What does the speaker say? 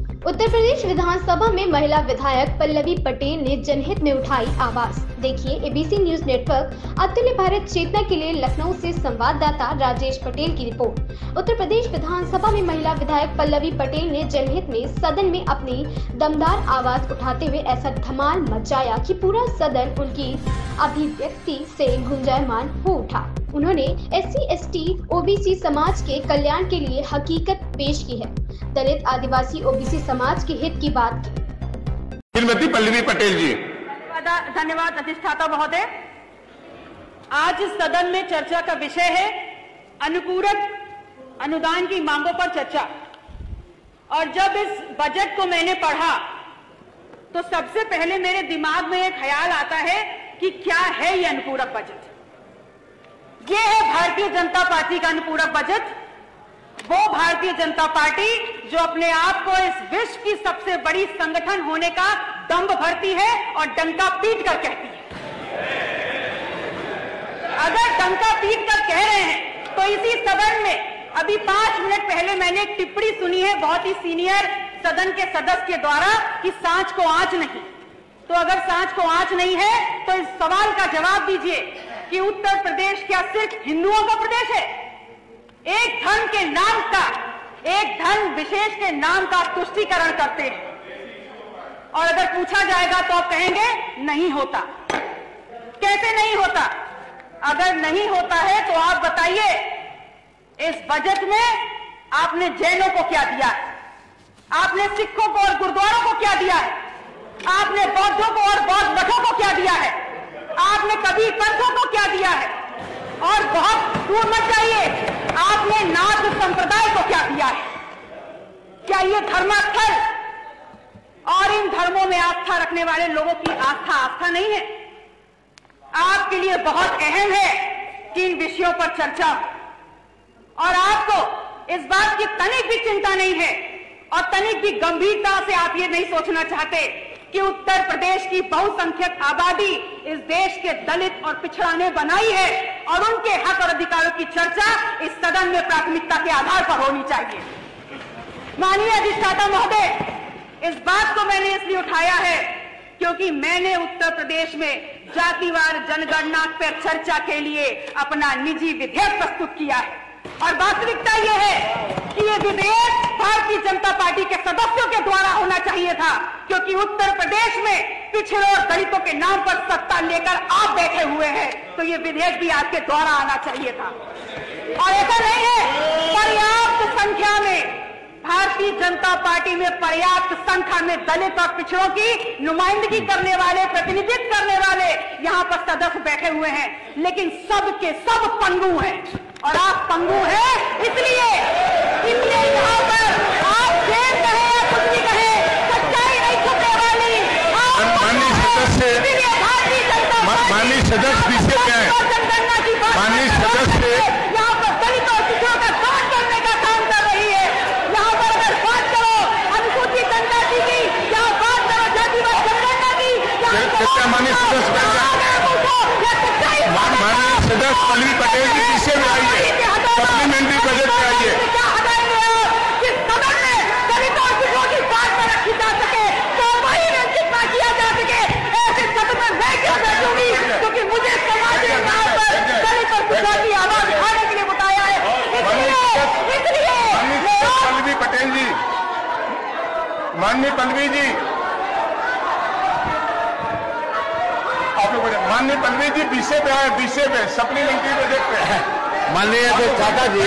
उत्तर प्रदेश विधानसभा में महिला विधायक पल्लवी पटेल ने जनहित में उठाई आवाज। देखिए एबीसी न्यूज नेटवर्क अतुल्य भारत चेतना के लिए लखनऊ से संवाददाता राजेश पटेल की रिपोर्ट। उत्तर प्रदेश विधानसभा में महिला विधायक पल्लवी पटेल ने जनहित में सदन में अपनी दमदार आवाज उठाते हुए ऐसा धमाल मचाया कि पूरा सदन उनकी अभिव्यक्ति से गुंजायमान हो उठा। उन्होंने SC, ST, OBC समाज के कल्याण के लिए हकीकत पेश की है। दलित, आदिवासी, OBC समाज के हित की बात की। श्रीमती पल्लवी पटेल जी। धन्यवाद अधिष्ठाता महोदय। आज इस सदन में चर्चा का विषय है अनुपूरक अनुदान की मांगों पर चर्चा। और जब इस बजट को मैंने पढ़ा तो सबसे पहले मेरे दिमाग में एक ख्याल आता है कि क्या है ये अनुपूरक बजट। ये है भारतीय जनता पार्टी का अनुपूरक बजट। वो भारतीय जनता पार्टी जो अपने आप को इस विश्व की सबसे बड़ी संगठन होने का दंभ भरती है और डंका पीट कर कहती है। अगर डंका पीट कर कह रहे हैं तो इसी सदन में अभी 5 मिनट पहले मैंने एक टिप्पणी सुनी है बहुत ही सीनियर सदन के सदस्य के द्वारा कि सांच को आंच नहीं। तो अगर सांच को आंच नहीं है तो इस सवाल का जवाब दीजिए कि उत्तर प्रदेश क्या सिर्फ हिंदुओं का प्रदेश है? एक धर्म के नाम का, एक धर्म विशेष के नाम का तुष्टीकरण करते हैं। और अगर पूछा जाएगा तो आप कहेंगे नहीं होता। कैसे नहीं होता? अगर नहीं होता है तो आप बताइए इस बजट में आपने जैनों को क्या दिया है? आपने सिखों को और गुरुद्वारों को क्या दिया है? आपने बौद्धों को और बौद्ध मठों को क्या दिया है? आपने कबीर पंथों को क्या दिया है? और बहुत दूर मत जाइए, आपने नाथ संप्रदाय को क्या दिया है? क्या ये धर्मास्थल और इन धर्मों में आस्था रखने वाले लोगों की आस्था नहीं है? आपके लिए बहुत अहम है कि इन विषयों पर चर्चा हो। और आपको इस बात की तनिक भी चिंता नहीं है और तनिक भी गंभीरता से आप ये नहीं सोचना चाहते कि उत्तर प्रदेश की बहुसंख्यक आबादी इस देश के दलित और पिछड़ा ने बनाई है और उनके हक और अधिकारों की चर्चा इस सदन में प्राथमिकता के आधार पर होनी चाहिए। माननीय अधिष्ठाता महोदय, इस बात को मैंने इसलिए उठाया है क्योंकि मैंने उत्तर प्रदेश में जातिवार जनगणना पर चर्चा के लिए अपना निजी विधेयक प्रस्तुत किया है। और वास्तविकता यह है कि यह विधेयक भारतीय जनता पार्टी के सदस्यों के द्वारा होना चाहिए था, क्योंकि उत्तर प्रदेश में पिछड़े और दलितों के नाम पर सत्ता लेकर आप बैठे हुए हैं, तो यह विधेयक भी आपके द्वारा आना चाहिए था। और ऐसा नहीं है, पर्याप्त संख्या में भारतीय जनता पार्टी में पर्याप्त संख्या में दलित और पिछड़ों की नुमाइंदगी करने वाले, प्रतिनिधित्व करने वाले यहाँ पर सदस्य बैठे हुए हैं, लेकिन सब के सब पंगु हैं। और आप पंगु हैं इसलिए यहाँ पर आप जेल कहे या कुछ भी कहे, सच्चाई नहीं छुपने वाली। माननीय सदस्य पीछे क्या है? माननीय सदस्य यहाँ पर दलित और पिछड़ों का काट करने का काम कर रही है। यहाँ पर अगर बात करो अनुसूचित जनजाति की, यहाँ बात करो जातिवाद जनगणना की, माननीय सदस्य पल्लवी पटेल जी पीछे में आइए, सप्लीमेंट्री बजट में आइए। क्योंकि मुझे समाज ने यहाँ पर दलित और पिछड़ा की आवाज उठाने के लिए बताया है। इसलिए पल्लवी पटेल जी, माननीय पल्लवी जी, आप लोग माननीय पल्लवी जी पीछे पे आए, पीछे पे सप्लीमेंट्री बजट पे। माननीय अधिष्ठाता जी,